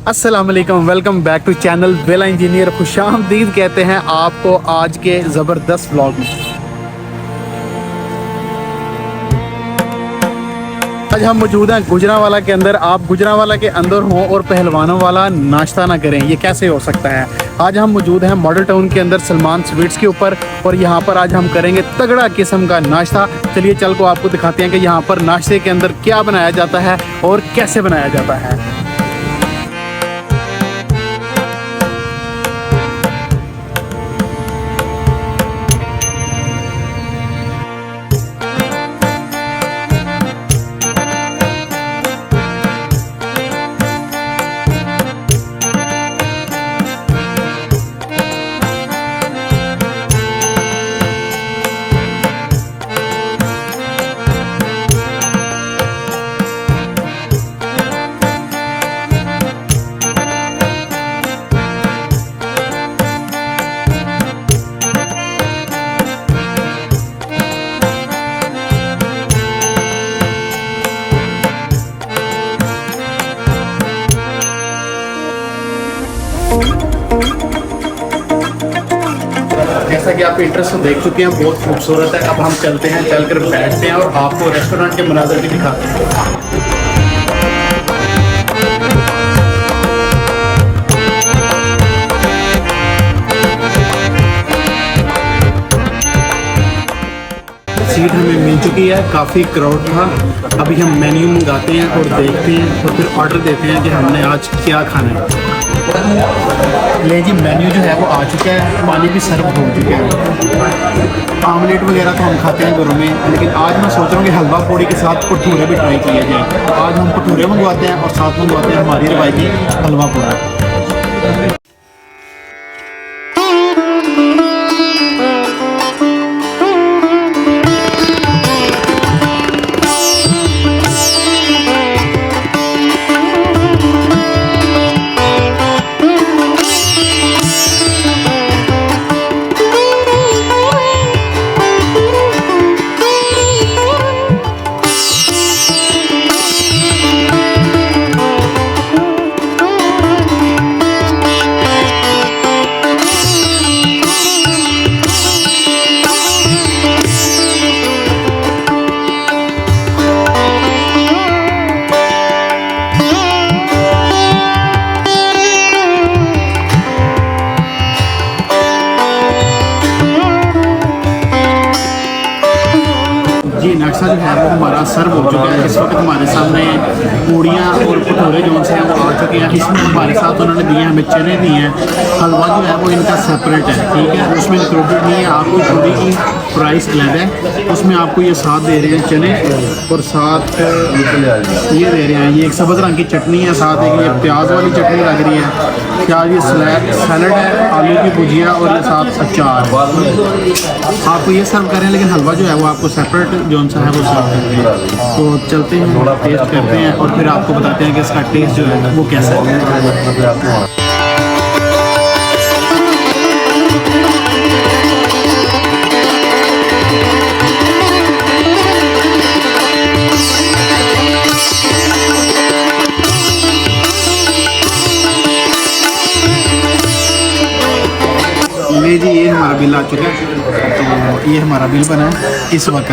अस्सलाम वालेकुम, welcome back to channel Bela Engineer. खुशामदीद कहते हैं आपको आज के ज़बरदस्त व्लॉग में। आज हम मौजूद हैं गुजरांवाला के अंदर। आप गुजरांवाला के अंदर हों और पहलवानों वाला नाश्ता ना करें, ये कैसे हो सकता है। आज हम मौजूद हैं मॉडल टाउन के अंदर सलमान स्वीट्स के ऊपर, और यहाँ पर आज हम करेंगे तगड़ा किस्म का नाश्ता। चलिए चल को आपको दिखाते हैं कि यहाँ पर नाश्ते के अंदर क्या बनाया जाता है और कैसे बनाया जाता है। जैसा कि आप इंटरेस्ट देख चुके हैं, बहुत खूबसूरत है। अब हम चलते हैं, चलकर बैठते हैं और आपको रेस्टोरेंट के मनाज़र भी दिखाते हैं। सीट हमें मिल चुकी है, काफ़ी क्राउड था। अभी हम मेन्यू मंगाते हैं और देखते हैं और फिर ऑर्डर देते हैं कि हमने आज क्या खाना है। ले जी, मेन्यू जो है वो आ चुका है, पानी भी सर्व हो चुका है। आमलेट वगैरह तो हम खाते हैं घरों में, लेकिन आज मैं सोच रहा हूँ कि हलवा पूड़ी के साथ भटूरे भी ट्राई किया जाए। आज हम भटूरे मंगवाते हैं और साथ मंगवाते हैं हमारी रवायती हलवा पूड़ा। जी, नाश्ता जो है वो हमारा सर्व हो चुका है। इस वक्त हमारे सामने पूड़ियाँ और भटूरे जो से हैं वो आ चुके हैं। इसमें हमारे साथ उन्होंने दिए हैं, हमें चने दिए हैं। हलवा जो है वो इनका सेपरेट है, ठीक है, उसमें इंक्लूडेड नहीं है। आपको पूरी की प्राइस अलग है, उसमें आपको ये साथ दे रहे हैं चने और साथ ये दे रहे हैं, ये एक सब्ज़ रंग की चटनी है, साथ एक ये प्याज वाली चटनी लग रही है, प्याज, ये सैलड है, आलू की भुजिया और ये साथ अचार। आपको ये सर्व करें, लेकिन हलवा जो है वो आपको सेपरेट जो सा है वो सर्व करते हैं। तो चलते हैं, टेस्ट करते हैं और फिर आपको बताते हैं कि इसका टेस्ट जो है वो कैसा है। ले जी, ये हमारा बिल आ चुका है। तो ये हमारा बिल बना है इस वक्त।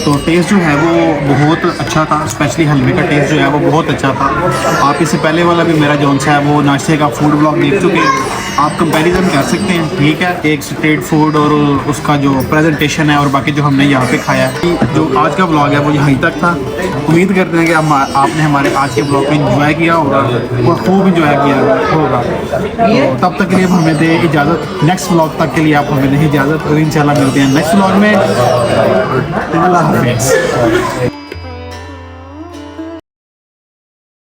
तो टेस्ट जो है वो बहुत अच्छा था, स्पेशली हलवे का टेस्ट जो है वो बहुत अच्छा था। आप इससे पहले वाला भी मेरा जौन सा है वो नाश्ते का फूड ब्लॉग देख चुके हैं, आप कंपैरिजन कर सकते हैं, ठीक है। एक स्ट्रीट फूड और उसका जो प्रेजेंटेशन है और बाकी जो हमने यहाँ पे खाया है। जो आज का ब्लॉग है वो यहीं तक था। उम्मीद करते हैं कि आपने हमारे आज के ब्लॉग में इंजॉय किया होगा और खूब इंजॉय किया होगा। तो तब तक के लिए हमें दे इजाज़त, नेक्स्ट ब्लॉग तक के लिए आप हमें दें इजाज़त और इंशाल्लाह मिलते हैं नेक्स्ट ब्लॉग में। अल्लाह हाफिज़।